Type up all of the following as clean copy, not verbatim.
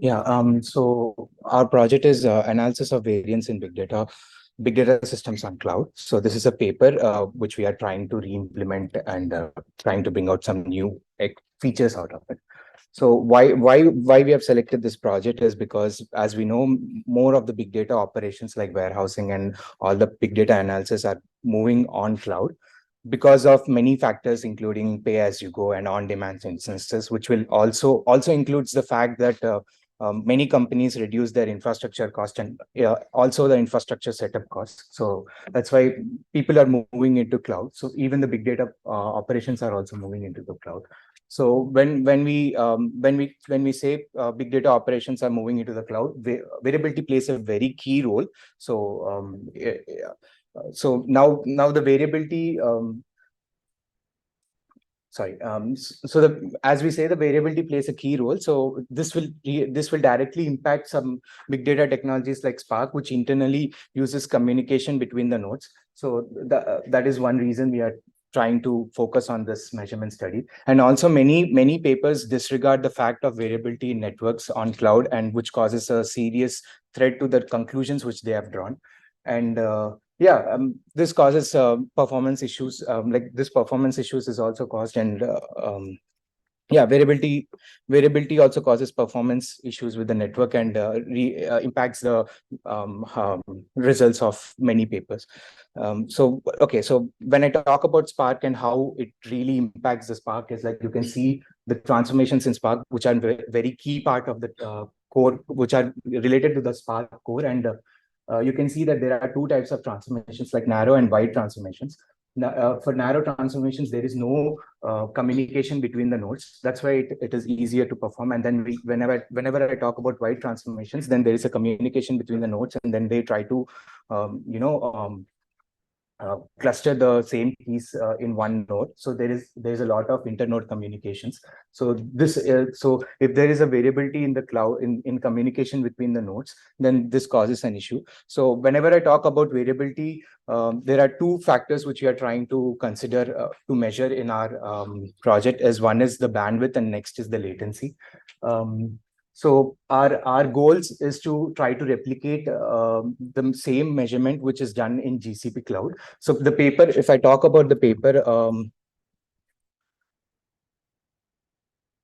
Yeah, so our project is analysis of variance in big data systems on cloud. So this is a paper which we are trying to re-implement and trying to bring out some new features out of it. So why we have selected this project is because, as we know, more of the big data operations like warehousing and all the big data analysis are moving on cloud because of many factors, including pay as you go and on demand instances, which will also includes the fact that many companies reduce their infrastructure cost and also the infrastructure setup costs. So that's why people are moving into cloud. So even the big data operations are also moving into the cloud. So when we say big data operations are moving into the cloud, variability plays a very key role. So so now the variability sorry so the as we say, the variability plays a key role. So this will directly impact some big data technologies like Spark, which internally uses communication between the nodes. So that is one reason we are trying to focus on this measurement study. And also many papers disregard the fact of variability in networks on cloud, and which causes a serious threat to the conclusions which they have drawn. And yeah, this causes performance issues. Like this performance issues is also caused, and yeah, variability also causes performance issues with the network, and impacts the results of many papers. So okay, so when I talk about Spark and how it really impacts the Spark, is like you can see the transformations in Spark, which are very key part of the core, which are related to the Spark core. And you can see that there are two types of transformations, like narrow and wide transformations. For narrow transformations, there is no communication between the nodes. That's why it is easier to perform. And then whenever I talk about wide transformations, then there is a communication between the nodes, and then they try to cluster the same keys in one node. So there's a lot of internode communications. So so if there is a variability in the cloud in communication between the nodes, then this causes an issue. So whenever I talk about variability, there are two factors which we are trying to consider to measure in our project. As one is the bandwidth, and next is the latency. So our goals is to try to replicate the same measurement which is done in GCP cloud. So the paper, if I talk about the paper,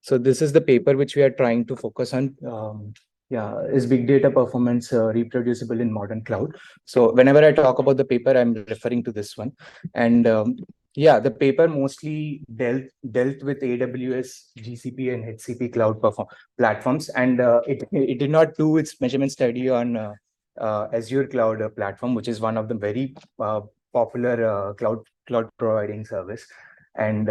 so this is the paper which we are trying to focus on. Yeah, is big data performance reproducible in modern cloud? So whenever I talk about the paper, I'm referring to this one. And yeah, the paper mostly dealt with AWS, GCP, and HCP cloud platforms, and it did not do its measurement study on Azure cloud platform, which is one of the very popular cloud providing service. And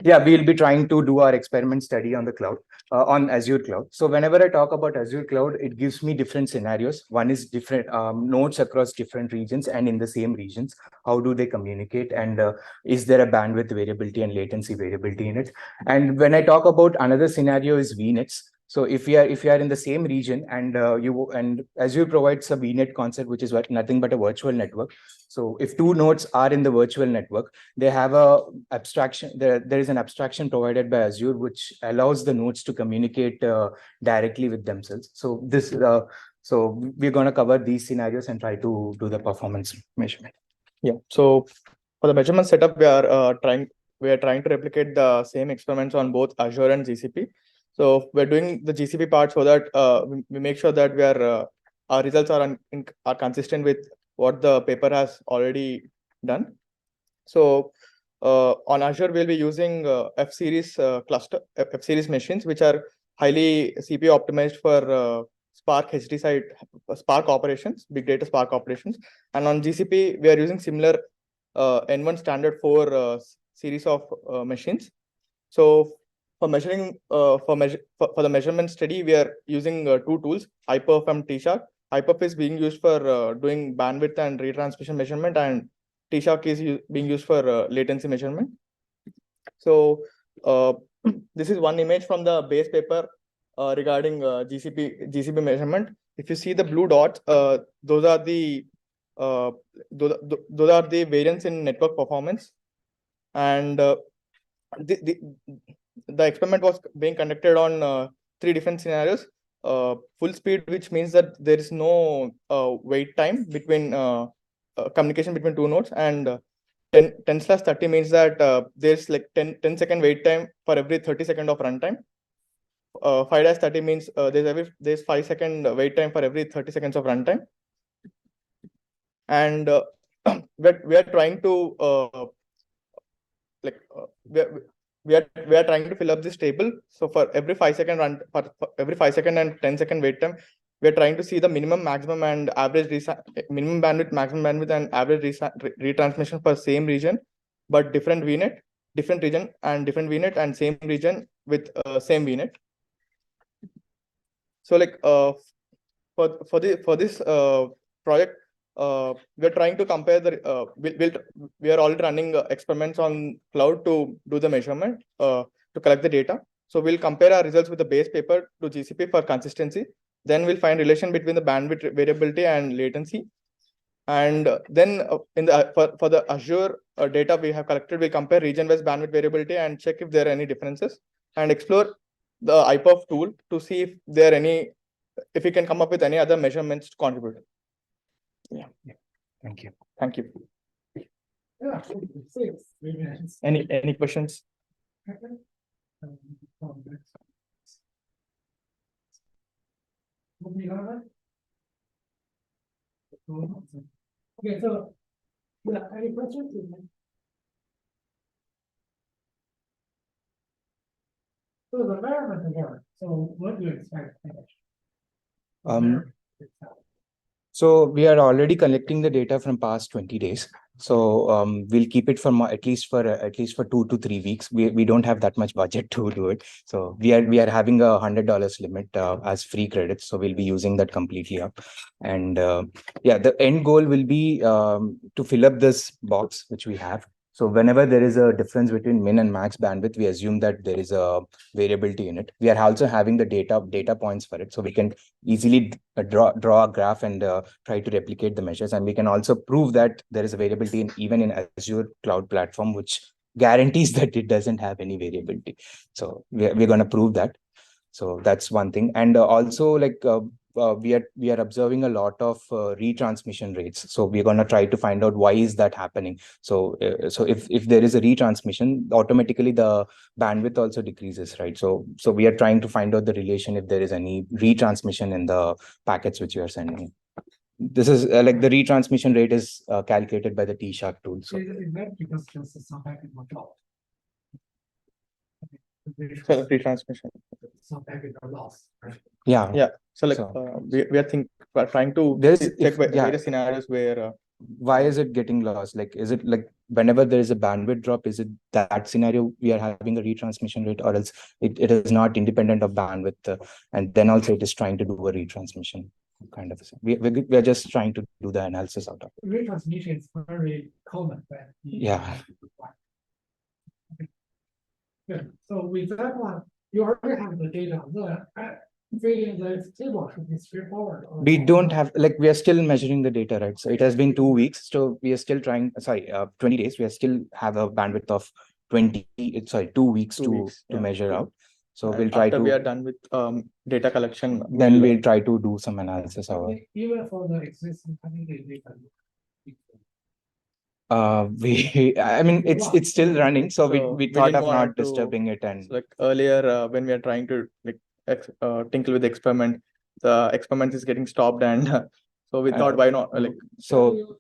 yeah, we'll be trying to do our experiment study on the cloud, on Azure cloud. So whenever I talk about Azure cloud, it gives me different scenarios. One is different nodes across different regions and in the same regions. How do they communicate? And is there a bandwidth variability and latency variability in it? And when I talk about another scenario is VNets. So if you are in the same region, and Azure provides a VNet concept, which is nothing but a virtual network. So if two nodes are in the virtual network, they have a abstraction. There is an abstraction provided by Azure which allows the nodes to communicate directly with themselves. So we're going to cover these scenarios and try to do the performance measurement. Yeah. So for the measurement setup, we are trying to replicate the same experiments on both Azure and GCP. So we're doing the GCP part so that we make sure that our results are consistent with what the paper has already done. So on Azure, we'll be using F-series F-series machines, which are highly CPU optimized for Spark HD side Spark operations, big data Spark operations. And on GCP, we are using similar N1 standard 4 series of machines. So for measuring for the measurement study, we are using two tools, HyperF and TShark. HyperF is being used for doing bandwidth and retransmission measurement, and TShark is being used for latency measurement. So this is one image from the base paper regarding GCP measurement. If you see the blue dots, those are the variance in network performance, and the experiment was being conducted on three different scenarios. Full speed, which means that there is no wait time between communication between two nodes, and 10/30 means that there's like 10-second wait time for every 30 seconds of runtime. 5-30 means there's 5-second wait time for every 30 seconds of runtime. And we are trying to we are trying to fill up this table. So for every 5-second run, for every 5-second and 10-second wait time, we are trying to see the minimum, maximum, and average minimum bandwidth, maximum bandwidth, and average retransmission for same region, but different VNet, different region and different VNet, and same region with same VNet. So like for this project, we are trying to compare the we are already running experiments on cloud to do the measurement to collect the data. So we'll compare our results with the base paper to GCP for consistency. Then we'll find relation between the bandwidth variability and latency. And then in the for the Azure data we have collected, we compare region-wise bandwidth variability and check if there are any differences, and explore the IPERF tool to see if there are any, if we can come up with any other measurements to contribute. Yeah. Thank you. Thank you. Yeah. Any questions? Okay, so yeah, any questions? So the measurement work. So what do you expect? So we are already collecting the data from past 20 days. So we'll keep it for at least for 2 to 3 weeks. We don't have that much budget to do it. So we are having a $100 limit as free credits. So we'll be using that completely up. And yeah, the end goal will be to fill up this box which we have. So whenever there is a difference between min and max bandwidth, we assume that there is a variability in it. We are also having the data points for it, so we can easily draw a graph and try to replicate the measures. And we can also prove that there is a variability even in Azure cloud platform, which guarantees that it doesn't have any variability. So we're going to prove that. So that's one thing. And also like we are observing a lot of retransmission rates. So we're going to try to find out why is that happening. So if there is a retransmission, automatically the bandwidth also decreases, right? So we are trying to find out the relation if there is any retransmission in the packets which you are sending. This is like the retransmission rate is calculated by the T-Sharp tool. So Is that because just some packet were dropped? So the retransmission. Some packets are lost. Right? Yeah. So like we're trying to check various scenarios where why is it getting lost? Like, is it like whenever there is a bandwidth drop, is it that scenario we are having a retransmission rate, or else it is not independent of bandwidth, and then also it is trying to do a retransmission kind of thing. We are just trying to do the analysis out of it. Retransmission is very common. Yeah. Good. So with that one, you already have the data. The feeling the table should be straightforward. We don't have, like, we are still measuring the data, right? So it has been 2 weeks. So we are still trying, 20 days. We are still have a bandwidth of 2 weeks to measure out. So we'll try after to. we are done with data collection, then we'll try to do some analysis. Even for the existing data. I mean, it's still running. So we thought of not disturbing it. And so like earlier, when we are trying to like tinkle with the experiment, the experiment is getting stopped, and so we thought, why not? Like, so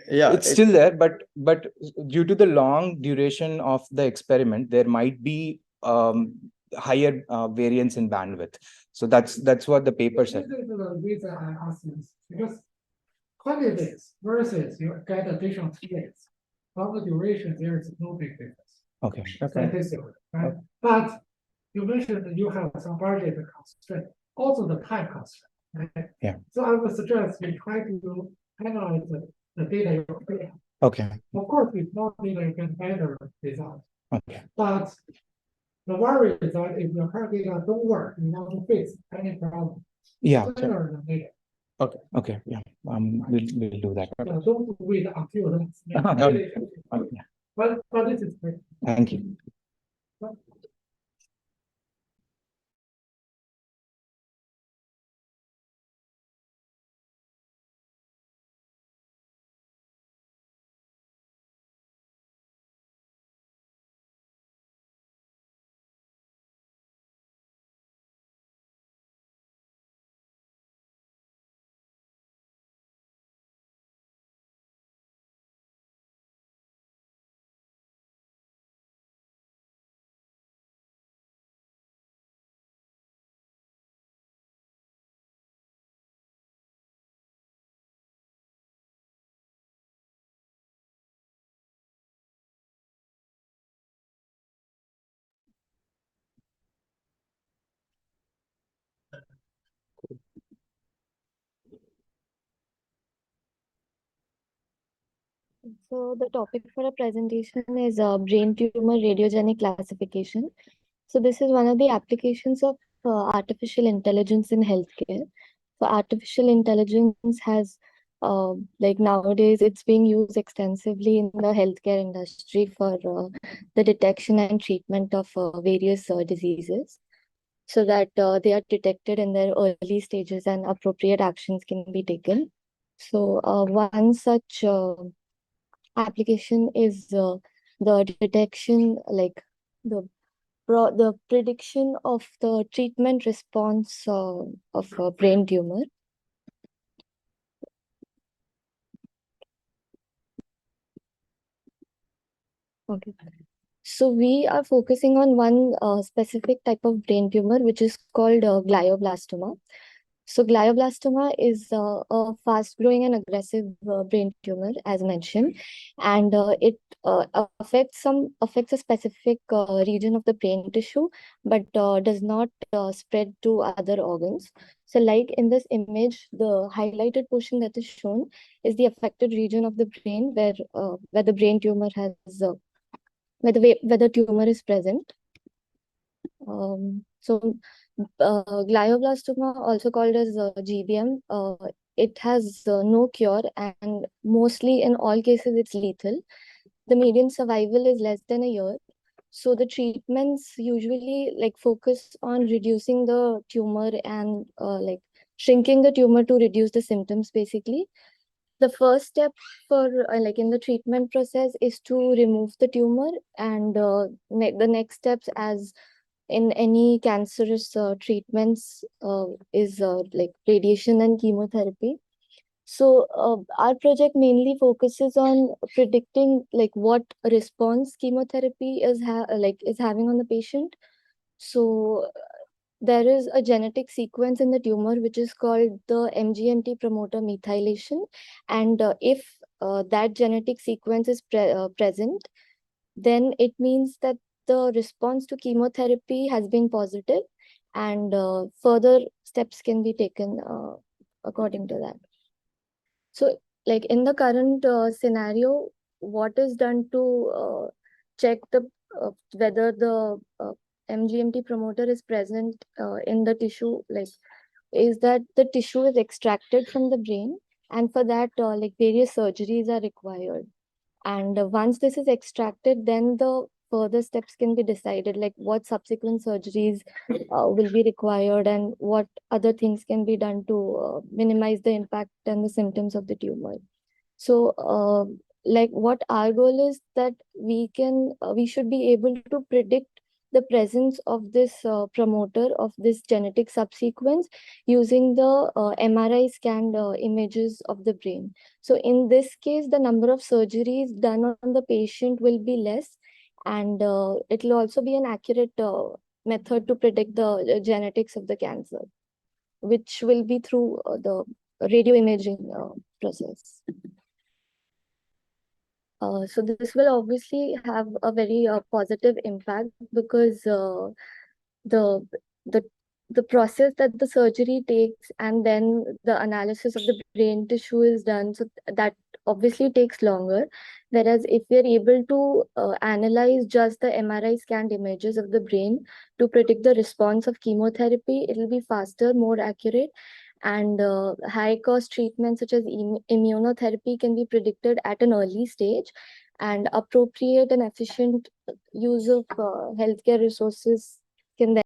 yeah, it's still there, but due to the long duration of the experiment, there might be higher variance in bandwidth. So that's what the paper said. This is the reason I asked this, because 20 days versus you get additional 2 days. On the duration, there is no big difference. Okay. Statistically, right? But you mentioned that you have some budget constraint, also the time constraint, right? Yeah. So I would suggest you try to analyze the data you create. Okay. Of course, with more data, you can better result. Okay. But the worry is that if your current data don't work, you want to fix any problem. Yeah. Sooner than later. Okay. Yeah. We'll do that. Yeah, don't wait until that's Yeah. But this is great. Thank you. So the topic for our presentation is brain tumor radiogenic classification. So this is one of the applications of artificial intelligence in healthcare. So artificial intelligence has like nowadays it's being used extensively in the healthcare industry for the detection and treatment of various diseases, so that they are detected in their early stages and appropriate actions can be taken. So one such application is the detection, like the the prediction of the treatment response of a brain tumor. Okay. So we are focusing on one specific type of brain tumor, which is called glioblastoma. So glioblastoma is a fast-growing and aggressive brain tumor, as mentioned, and it affects a specific region of the brain tissue, but does not spread to other organs. So, like in this image, the highlighted portion that is shown is the affected region of the brain where the brain tumor has where the tumor is present. So glioblastoma, also called as GBM, it has no cure, and mostly in all cases it's lethal. The median survival is less than a year. So the treatments usually like focus on reducing the tumor and like shrinking the tumor to reduce the symptoms basically. The first step for like in the treatment process is to remove the tumor, and the next steps, as in any cancerous treatments, is like radiation and chemotherapy. So our project mainly focuses on predicting like what response chemotherapy is having on the patient. So there is a genetic sequence in the tumor which is called the MGMT promoter methylation, and if that genetic sequence is present, then it means that the response to chemotherapy has been positive, and further steps can be taken according to that. So, like in the current scenario, what is done to check whether the MGMT promoter is present in the tissue, like is that the tissue is extracted from the brain, and for that, like various surgeries are required. And once this is extracted, then the further steps can be decided, like what subsequent surgeries will be required and what other things can be done to minimize the impact and the symptoms of the tumor. So, like what our goal is that we should be able to predict the presence of this promoter of this genetic subsequence using the MRI scanned images of the brain. So in this case, the number of surgeries done on the patient will be less, and it will also be an accurate method to predict the genetics of the cancer, which will be through the radio imaging process. So this will obviously have a very positive impact, because the the the process that the surgery takes and then the analysis of the brain tissue is done, so that obviously takes longer. Whereas if we are able to analyze just the MRI scanned images of the brain to predict the response of chemotherapy, it will be faster, more accurate, and high cost treatments such as immunotherapy can be predicted at an early stage, and appropriate and efficient use of healthcare resources can then